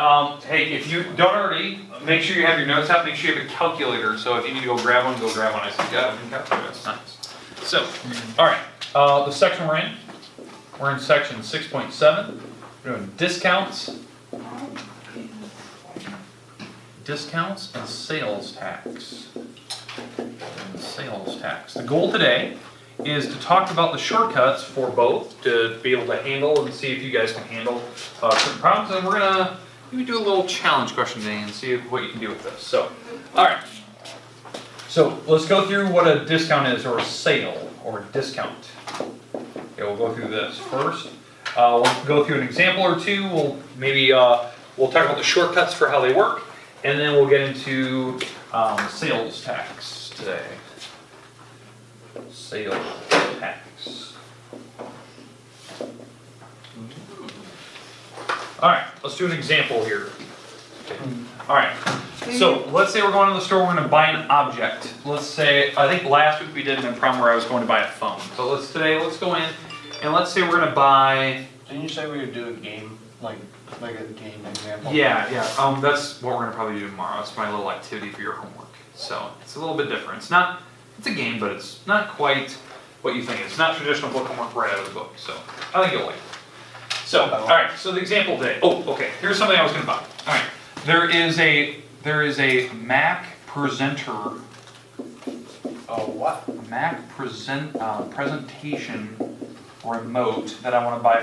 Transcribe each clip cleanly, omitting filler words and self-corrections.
hey, if you don't already, make sure you have your notes out, make sure you have a calculator, so if you need to go grab one, go grab one. I see you got a calculator, that's nice. So, alright, the section we're in section 6.7, we're doing discounts and sales tax. The goal today is to talk about the shortcuts for both, to be able to handle and see if you guys can handle certain problems, and we're gonna maybe do a little challenge question today and see what you can do with this. So, alright. So let's go through what a discount is, or a sale, or a discount. Okay, we'll go through this first. We'll go through an example or two. We'll talk about the shortcuts for how they work, and then we'll get into sales tax today. Sales tax. All right, let's do an example here. Okay. All right. So let's say we're going to the store, we're going to buy an object. Let's say, I think last week we did an problem where I was going to buy a phone. So today let's go in and let's say we're going to buy. Didn't you say we would do a game, like a game example? Yeah. That's what we're going to probably do tomorrow. It's my little activity for your homework. So it's a little bit different. It's a game, but it's not quite what you think. It's not traditional book homework right out of the book. So I think you'll like it. So, all right. So the example today. Oh, okay. Here's something I was going to buy. All right. There is a Mac presenter. Oh, what? Mac presentation remote that I want to buy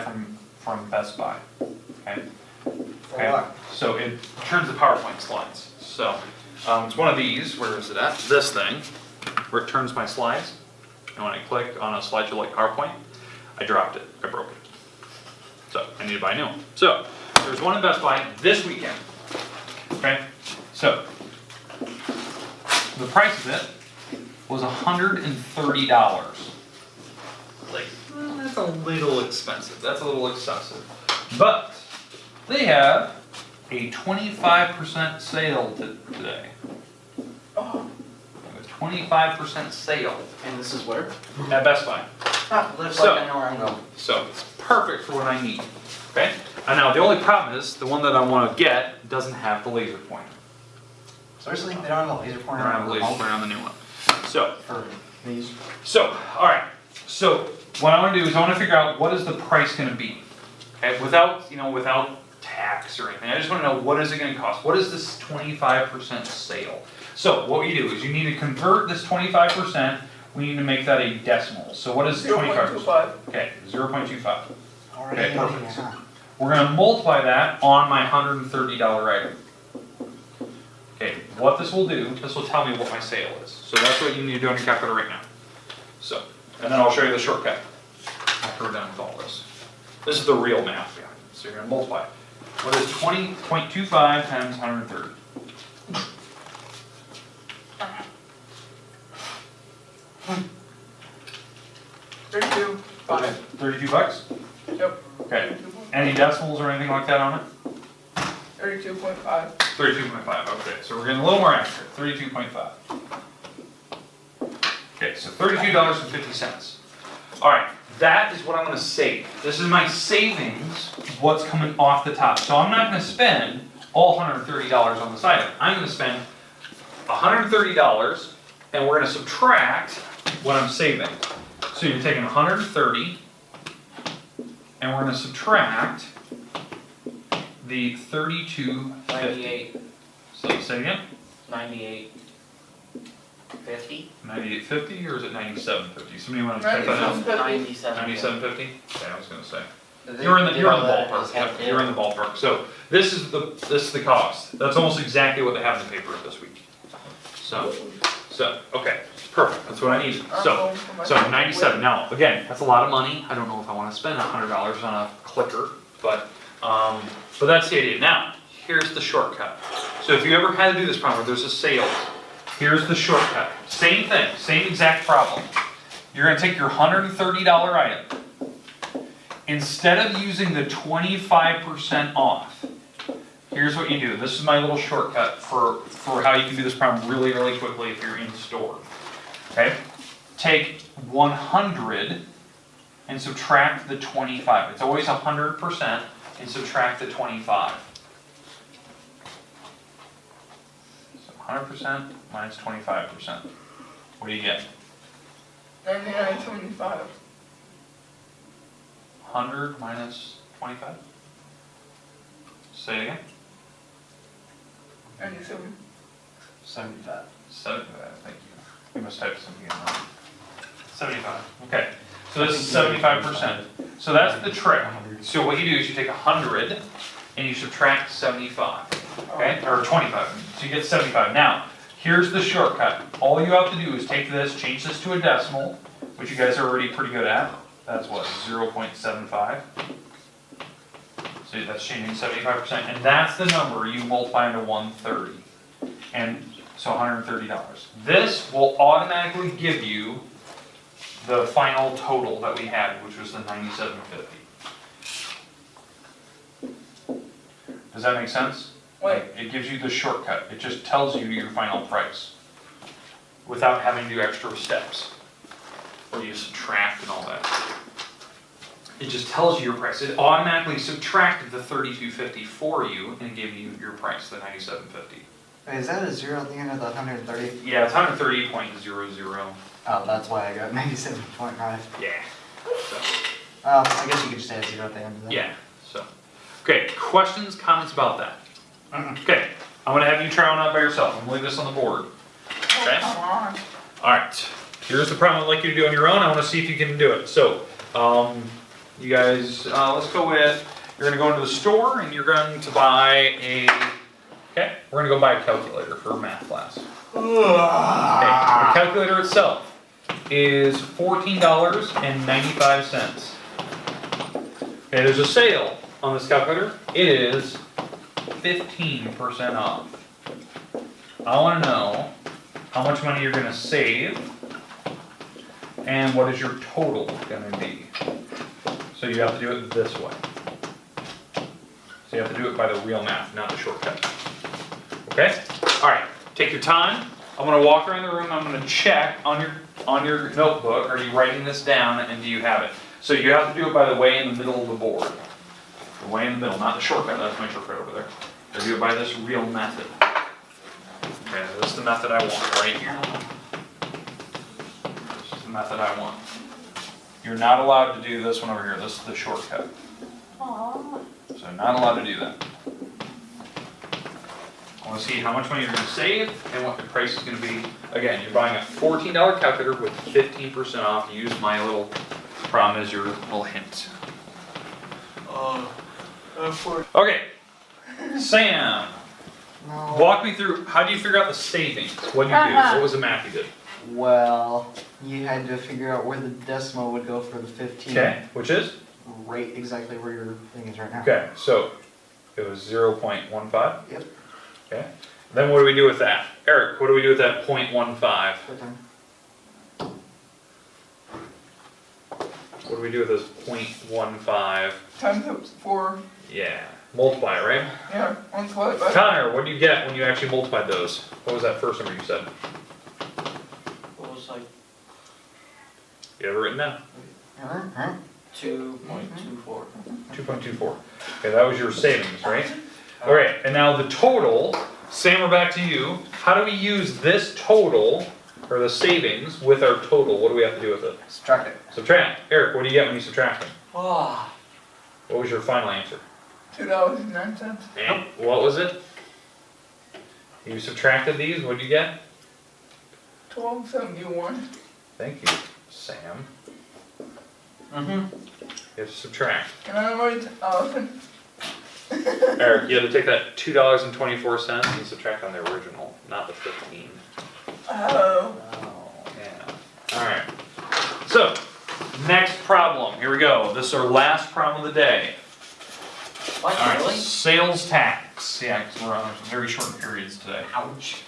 from Best Buy. Okay. For what? So it turns the PowerPoint slides. So it's one of these. Where is it at? This thing, where it turns my slides. And when I click on a slideshow like PowerPoint, I dropped it. I broke it. So I need to buy a new one. So there's one in Best Buy this weekend. Okay, so the price of it was $130. Like, that's a little expensive. That's a little excessive. But they have a 25% sale today. Oh. A 25% sale And this is where? at Best Buy. Looks So- like I know where I'm going. So it's perfect for what I need. Okay? And now the only problem is the one that I want to get doesn't have the laser pointer. Seriously, they don't have a laser I pointer don't have on a the laser remote pointer on the new one. So, for these? all right. So what I want to do is I want to figure out what is the price going to be. Okay? Without tax or anything. I just want to know what is it going to cost. What is this 25% sale? So what you do is you need to convert this 25%. We need to make that a decimal. So what is 25%? Okay, 0.25. Okay, perfect. Yeah. We're going to multiply that on my $130 item. Okay, what this will do, this will tell me what my sale is. So that's what you need to do on your calculator right now. So, and then I'll show you the shortcut after we're done with all this. This is the real math behind it. So you're going to multiply. What is 20.25 times 130? $32.5. 32 bucks? Yep. Okay. Any decimals or anything like that on it? 32.5. 32.5, okay, so we're getting a little more accurate, 32.5. Okay, so $32.50. All right, that is what I'm gonna save. This is my savings, what's coming off the top. So I'm not gonna spend all $130 on this item. I'm gonna spend $130, and we're gonna subtract what I'm saving. So you're taking 130, and we're gonna subtract the 32.50. 98, So say again? 98, 50, 98.50 or is it 97.50? Somebody want to type that out? 97. 97.50? Okay, I was gonna say. You're in the ballpark. Yep, you're in the ballpark. So this is the cost. That's almost exactly what they have in the paper this week. So okay, perfect. That's what I needed. So 97. Now again, that's a lot of money. I don't know if I want to spend $100 on a clicker, but that's the idea. Now, here's the shortcut. So if you ever had to do this problem where there's a sale, here's the shortcut. Same thing, same exact problem. You're gonna take your $130 item. Instead of using the 25% off, here's what you do. This is my little shortcut for how you can do this problem really, really quickly if you're in store. Okay? Take 100 and subtract the 25. It's always 100% and subtract the 25. 100% minus 25%. What do you get? 99.75. 100 minus 25? Say it again. 97. 75. 75, thank you. You must type something in there. 75, okay. So this is 75%. So that's the trick. So what you do is you take 100 and you subtract 75, okay? Or 25, so you get 75. Now, here's the shortcut. All you have to do is take this, change this to a decimal, which you guys are already pretty good at. That's what, 0.75? So that's changing 75%, and that's the number you multiply into 130. And so $130. This will automatically give you the final total that we had, which was the $97.50. Does that make sense? Wait. It gives you the shortcut. It just tells you your final price without having to do extra steps where you subtract and all that. It just tells you your price. It automatically subtracted the $32.50 for you and gave you your price, the $97.50. Wait, is that a 0 at the end of the 130? Yeah, it's 130.00. Oh, that's why I got 97.5. Yeah. So, I guess you could just add 0 at the end of that. yeah. So, okay. Questions, comments about that? Mm-mm. Okay. I'm gonna have you try one out by yourself. I'm gonna leave this on the board. Okay. Oh, come on. All right. Here's the problem I'd like you to do on your own. I want to see if you can do it. So, you guys, let's go with. You're gonna go into the store and you're going to buy a. Okay. We're gonna go buy a calculator for a math class. Okay. The calculator itself is $14.95. Okay, there's a sale on this calculator. It is 15% off. I want to know how much money you're going to save and what is your total going to be. So you have to do it this way. So you have to do it by the real math, not the shortcut. Okay? All right. Take your time. I'm going to walk around the room. I'm going to check on your notebook. Are you writing this down and do you have it? So you have to do it by the way in the middle of the board. The way in the middle, not the shortcut. That's my shortcut over there. You do it by this real method. Okay, this is the method I want right here. This is the method I want. You're not allowed to do this one over here. This is the shortcut. Aww. So not allowed to do that. I want to see how much money you're going to save and what the price is going to be. Again, you're buying a $14 calculator with 15% off. Use my little problem as your little hint. Okay, Sam, No. walk me through, how do you figure out the savings? What did you do? What was the math you did? Well, you had to figure out where the decimal would go for the 15. Okay, which is? Right exactly where your thing is right now. Okay, so it was 0.15? Yep. Okay, then what do we do with that? Eric, what do we do with that 0.15? What do we do with this 0.15? Times up 4. Yeah, multiply, right? Yeah, multiply it by. Connor, what do you get when you actually multiplied those? What was that first number you said? What was like You have it written down? 2.24? 2.24. Okay, that was your savings, right? All right, and now the total, Sam, we're back to you. How do we use this total, or the savings, with our total? What do we have to do with it? Subtract it. Subtract. Eric, what do you get when you subtract them? Oh, What was your final answer? $2.09. And what was it? You subtracted these, what did you get? $12.71. Thank you, Sam. Mm-hmm. You have to subtract. And I write Eric, you had to take that $2.24 and subtract on the original, not the 15. Oh. Oh, yeah. All right. So, next problem. Here we go. This is our last problem of the day. what, All right. really? Sales tax. Yeah, because we're on very short periods today. Ouch.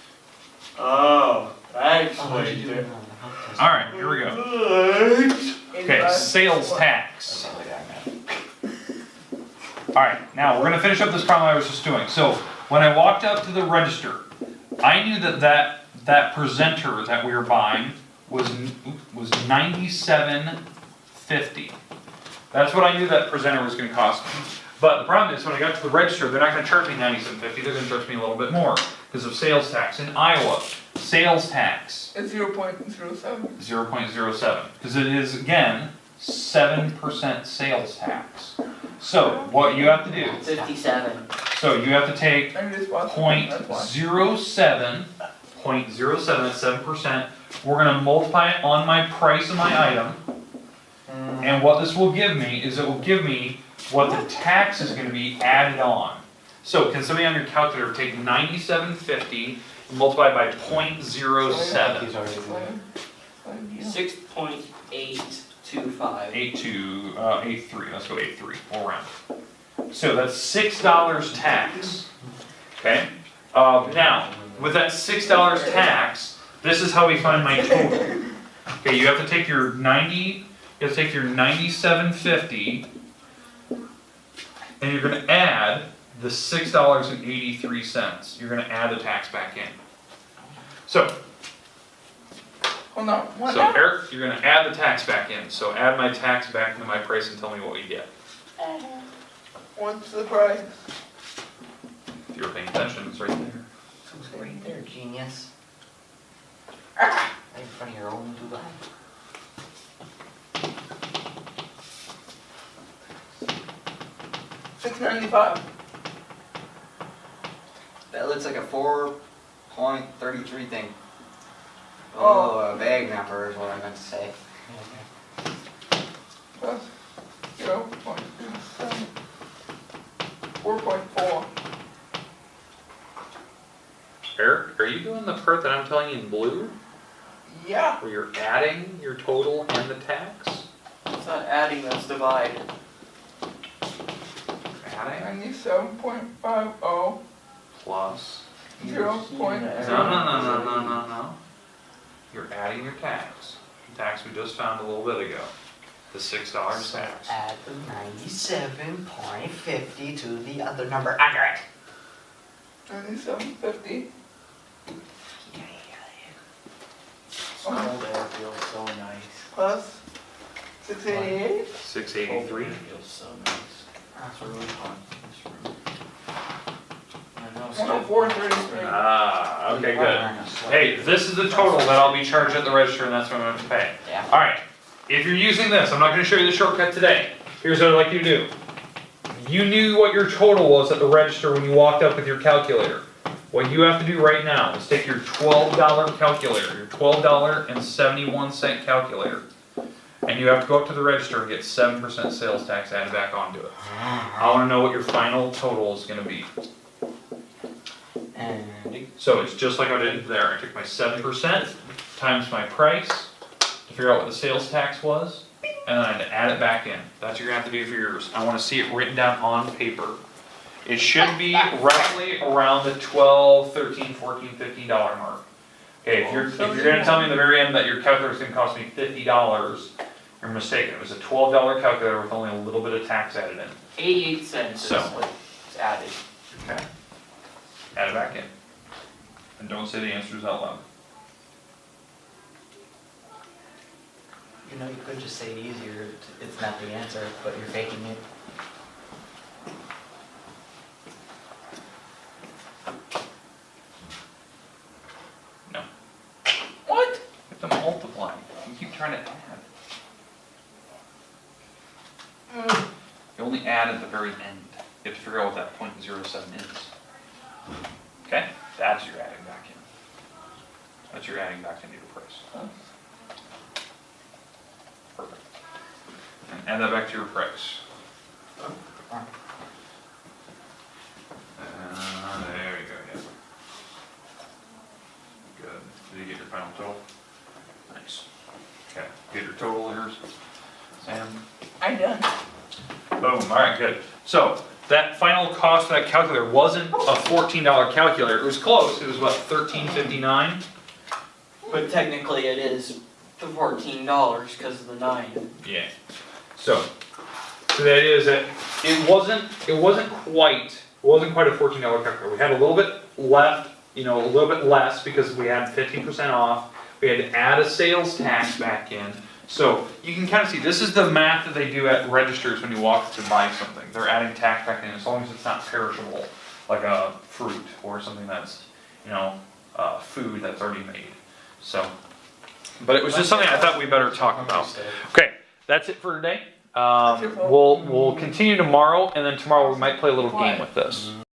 Oh, that's Oh, what'd you do on the health test? All right, here we go. Okay, 85. sales tax. All right, now we're gonna finish up this problem I was just doing. So, when I walked up to the register, I knew that presenter that we were buying was $97.50. That's what I knew that presenter was gonna cost me. But the problem is, when I got to the register, they're not gonna charge me $97.50, they're gonna charge me a little bit more, because of sales tax. In Iowa, sales tax, It's 0.07. 0.07, because it is, again, 7% sales tax. So, what you have to do, 57. so you have to take I just watched it, Point that's why. 0.07, that's 7%. We're gonna multiply it on my price of my item. And what this will give me is it will give me what the tax is gonna be added on. So can somebody on your calculator take 97.50 and multiply by 0.07? 6.825. 83, let's go 83, we'll round. So that's $6 tax, okay? Now, with that $6 tax, this is how we find my total. Okay, you have to take your 97.50, and you're gonna add the $6.83. You're gonna add the tax back in. So, Hold on, what so now? Eric, you're gonna add the tax back in. So add my tax back into my price and tell me what you get. What's the price? If you were paying attention, it's right there. It's right there, genius. Ah, Right in front of your own Dubai. $6.95. That looks like a 4.33 thing. Oh. Oh, a bag number is what I meant to say. Plus 0.27. 4.4. Eric, are you doing the part that I'm telling you in blue? Yeah. Where you're adding your total and the tax? It's not adding, that's divided. Adding 97.50. plus. 0.0. No. You're adding your tax. The tax we just found a little bit ago. The $6 So tax. add the 97.50 to the other number under it. 97.50. Old air feels so nice. Plus 688. 683. Feels so nice. That's really fun. I know. 104.33. Ah, okay, good. Hey, this is the total that I'll be charged at the register, and that's what I'm going to pay. Yeah. All right, if you're using this, I'm not going to show you the shortcut today. Here's what I'd like you to do. You knew what your total was at the register when you walked up with your calculator. What you have to do right now is take your $12 calculator, your $12.71 calculator, and you have to go up to the register and get 7% sales tax added back onto it. I want to know what your final total is going to be. And So it's just like I did there. I took my 7% times my price to figure out what the sales tax was, and then I had to add it back in. That's what you're gonna have to do for yours. I wanna see it written down on paper. It should be roughly around the $12, $13, $14, $15 mark. Okay, if you're gonna tell me in the very end that your calculator is gonna cost me $50, you're mistaken. It was a $12 calculator with only a little bit of tax added in. 88 cents is So. what's added. Okay. Add it back in. And don't say the answers out loud. you know, you could just say it easier. It's not the answer, but you're faking it. No. What? You have to multiply. You keep trying to add. You only add at the very end. You have to figure out what that 0.07 is. Okay? That's your adding back in. That's your adding back into your price. Perfect. And add that back to your price. There you go, yeah. Good. Did you get your final total? Nice. Okay, get your total yours. Sam? I done. Boom, alright, good. So, that final cost of that calculator wasn't a $14 calculator. It was close. It was what, $13.59? But technically it is the $14 because of the 9. Yeah. So the idea is that it wasn't quite a $14 calculator. We had a little bit left, a little bit less because we had 15% off. We had to add a sales tax back in. So you can kind of see, this is the math that they do at registers when you walk to buy something. They're adding tax back in as long as it's not perishable, like a fruit or something that's, food that's already made. So, but it was just something I thought we better talk about. Okay, that's it for today. We'll continue tomorrow, and then tomorrow we might play a little game with this.